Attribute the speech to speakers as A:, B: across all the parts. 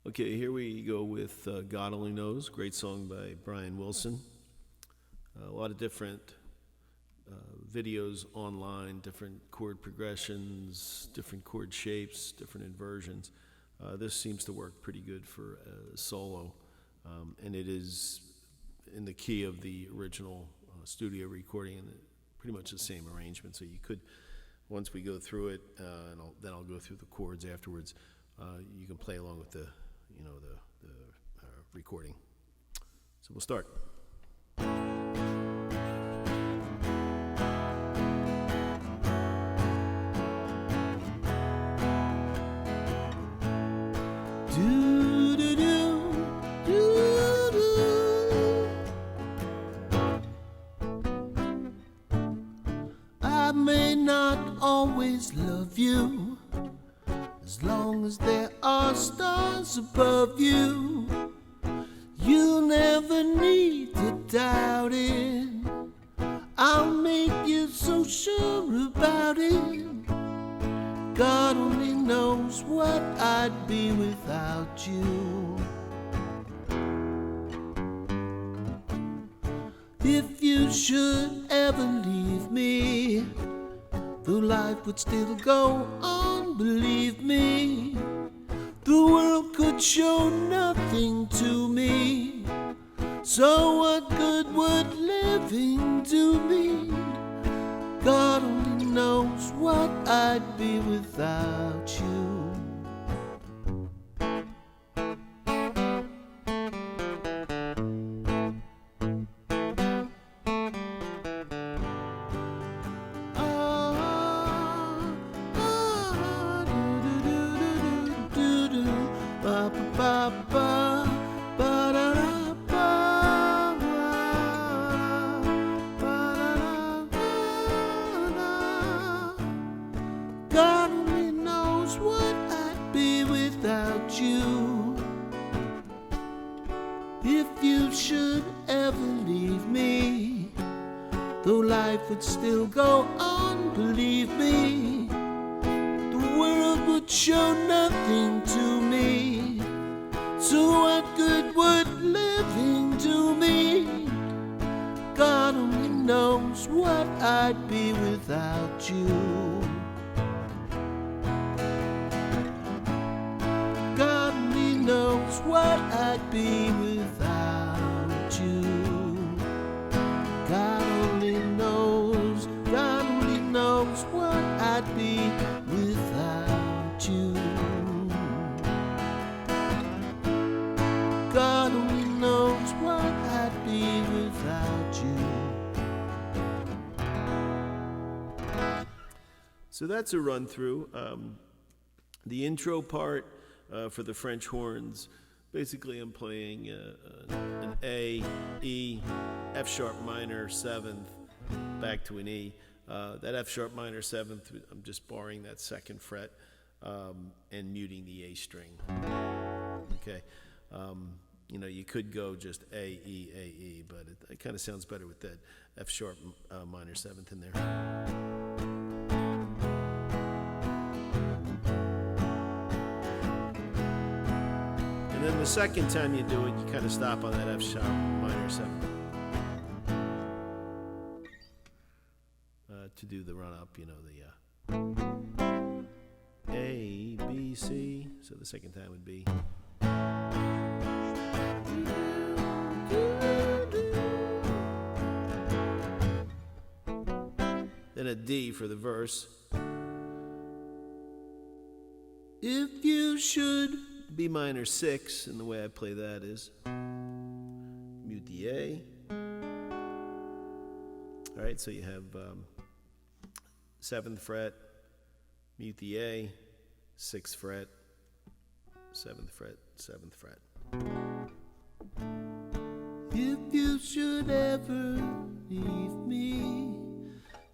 A: Okay, here we go with God Only Knows, great song by Brian Wilson. A lot of different videos online, different chord progressions, different chord shapes, different inversions. This seems to work pretty good for a solo, and it is in the key of the original studio recording, and pretty much the same arrangement. So you could, once we go through it, and then I'll go through the chords afterwards. You can play along with the recording. So we'll start.
B: I may not always love you, as long as there are stars above you. You'll never need to doubt it. I'll make you so sure about it. God only knows what I'd be without you. If you should ever leave me, though life would still go on, believe me, the world could show nothing to me. So what good would living do me? God only knows what I'd be without you. God only knows what I'd be without you. If you should ever leave me, though life would still go on, believe me, the world would show nothing to me. So what good would living do me? God only knows what I'd be without you. God only knows what I'd be without you. God only knows what I'd be without you. God only knows what I'd be without you.
A: So that's a run through. The intro part for the French horns, basically I'm playing an A, E, F sharp minor 7th, back to an E. That F sharp minor 7th, I'm just barring that 2nd fret and muting the A string. Okay. You could go just A, E, but it kind of sounds better with that F sharp minor 7th in there. And then the second time you do it, you kind of stop on that F sharp minor 7th to do the run up, the A, B, C. So the second time would be. Then a D for the verse. If you should, B minor 6, and the way I play that is mute the A. All right, so you have 7th fret, mute the A, 6th fret, 7th fret, 7th fret.
B: If you should ever leave me.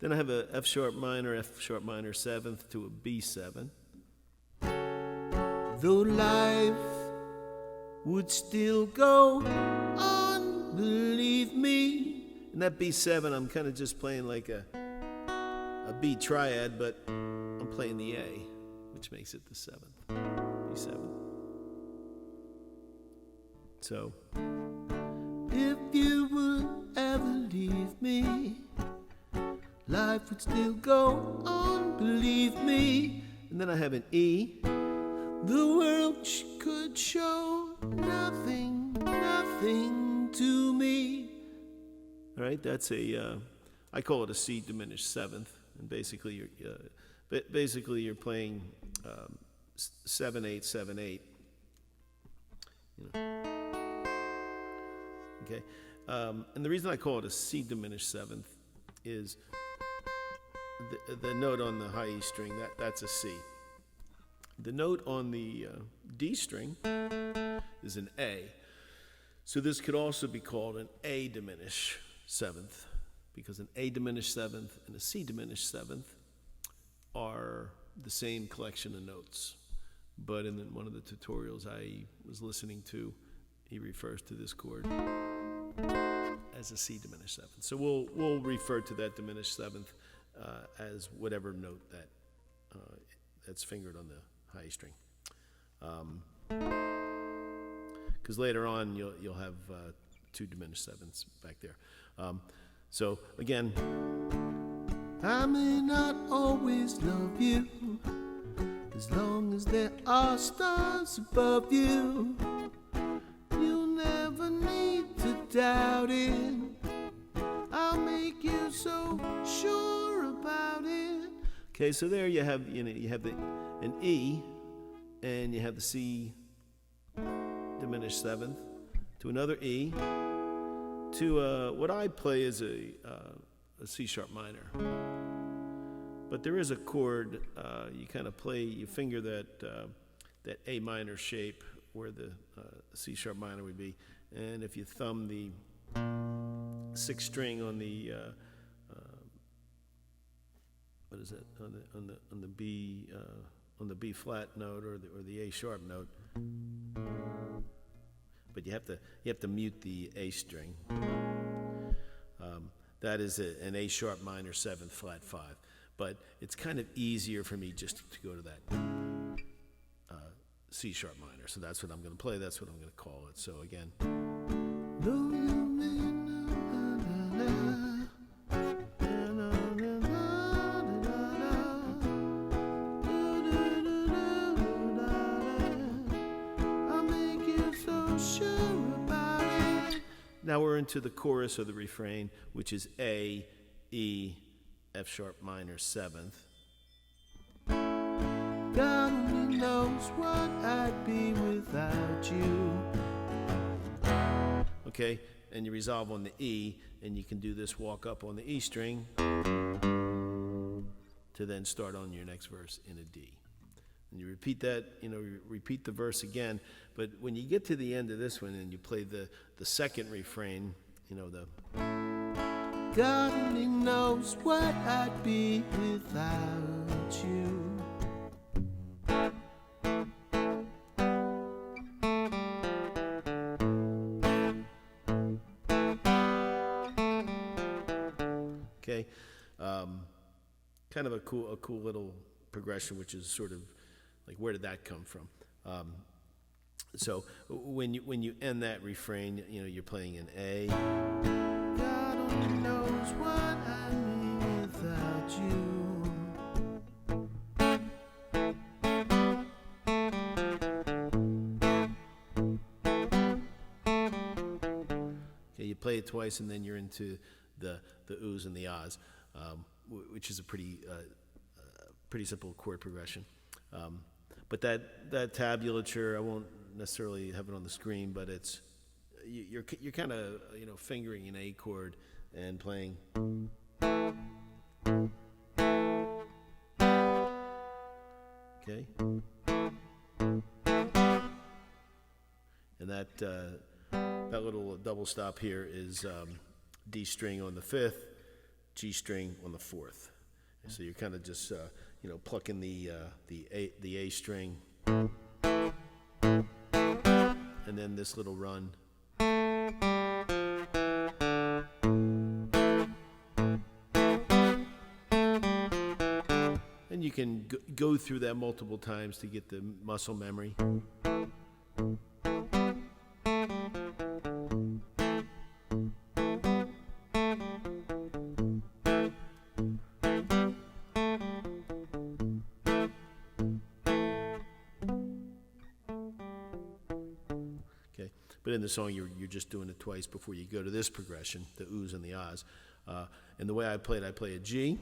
A: Then I have a F sharp minor 7th to a B7.
B: Though life would still go on, believe me.
A: And that B7, I'm kind of just playing like a B triad, but I'm playing the A, which makes it the 7th. B7. So,
B: if you would ever leave me, life would still go on, believe me.
A: and then I have an E.
B: The world could show nothing, nothing to me.
A: All right, that's I call it a C diminished seventh, and basically you're playing 7/8, 7/8. You know. Okay, and the reason I call it a C diminished seventh is the note on the high E string, that's a C. The note on the D string is an A. So this could also be called an A diminished seventh, because an A diminished seventh and a C diminished seventh are the same collection of notes. But in one of the tutorials I was listening to, he refers to this chord as a C diminished seventh. So we'll refer to that diminished seventh as whatever note that's fingered on the high string. Because later on you'll have two diminished sevenths back there. So again,
B: I may not always love you, as long as there are stars above you. You'll never need to doubt it. I'll make you so sure about it.
A: okay, so there you have an E, and you have the C diminished seventh to another E to what I play is a C sharp minor. But there is a chord you kind of play, you finger that A minor shape where the C sharp minor would be, and if you thumb the sixth string on the what is it on the B flat note or the A sharp note, but you have to mute the A string. That is an A sharp minor 7th flat 5, but it's kind of easier for me just to go to that C sharp minor. So that's what I'm going to play. That's what I'm going to call it. So again. Now we're into the chorus of the refrain, which is A, E, F sharp minor 7th.
B: God only knows what I'd be without you.
A: Okay, and you resolve on the E, and you can do this walk up on the E string to then start on your next verse in a D. And you repeat that, you repeat the verse again. But when you get to the end of this one and you play the second refrain,
B: God only knows what I'd be without you.
A: Okay, kind of a cool little progression, which is sort of like, where did that come from? So when you end that refrain, you're playing an A.
B: God only knows what I mean without you.
A: Okay, you play it twice, and then you're into the oohs and the ahs, which is a pretty simple chord progression. But that tabulature, I won't necessarily have it on the screen, but it's you're kind of fingering an A chord and playing. Okay, and that little double stop here is D string on the 5th, G string on the 4th. So you're kind of just plucking the A string, and then this little run. And you can go through that multiple times to get the muscle memory. But in the song, you're just doing it twice before you go to this progression, the oohs and the ahs. And the way I play a G.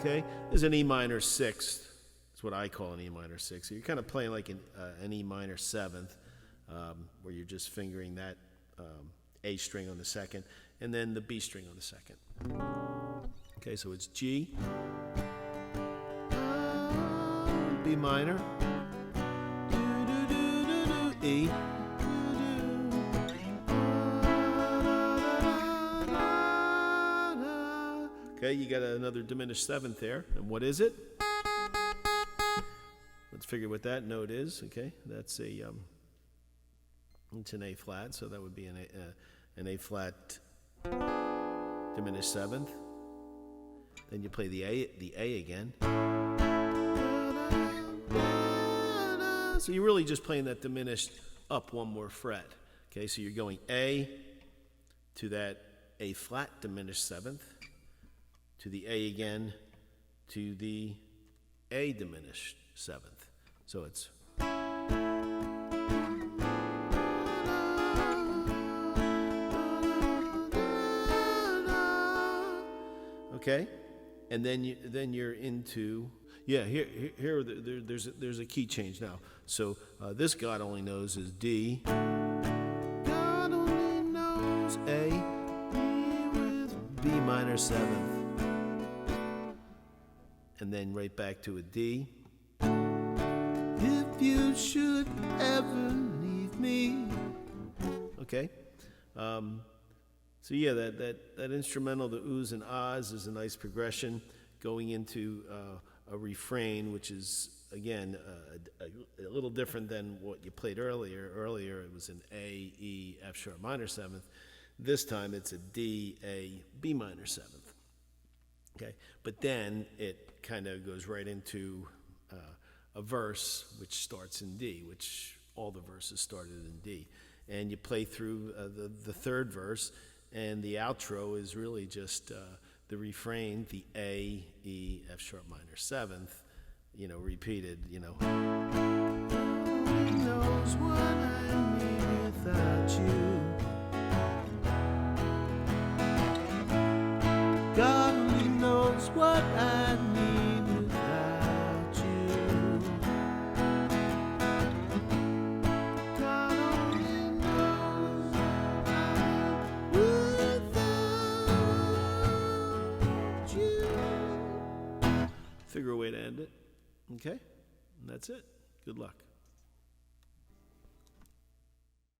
A: Okay, there's an E minor sixth. That's what I call an E minor sixth. So you're kind of playing like an E minor seventh, where you're just fingering that A string on the second, and then the B string on the second. Okay, so it's G, B minor, E, okay, you got another diminished seventh there. And what is it? Let's figure what that note is. Okay, that's it's an A flat, so that would be an A flat diminished seventh. Then you play the A again. So you're really just playing that diminished up one more fret. Okay, so you're going A to that A flat diminished seventh, to the A again, to the A diminished seventh. So it's okay, and then you're into there's a key change now. So this God only knows is D. God only knows A, B with B minor seventh, and then right back to a D. If you should ever leave me. Okay. So yeah, that instrumental, the oohs and ahs, is a nice progression going into a refrain, which is again a little different than what you played earlier. Earlier it was an A, E, F sharp minor seventh. This time it's a D, A, B minor seventh. Okay, but then it kind of goes right into a verse which starts in D, which all the verses started in D, and you play through the third verse. And the outro is really just the refrain, the A, E, F sharp minor seventh, repeated, He knows what I need without you. God only knows what I need without you. God only knows figure a way to end it. Okay? And that's it. Good luck.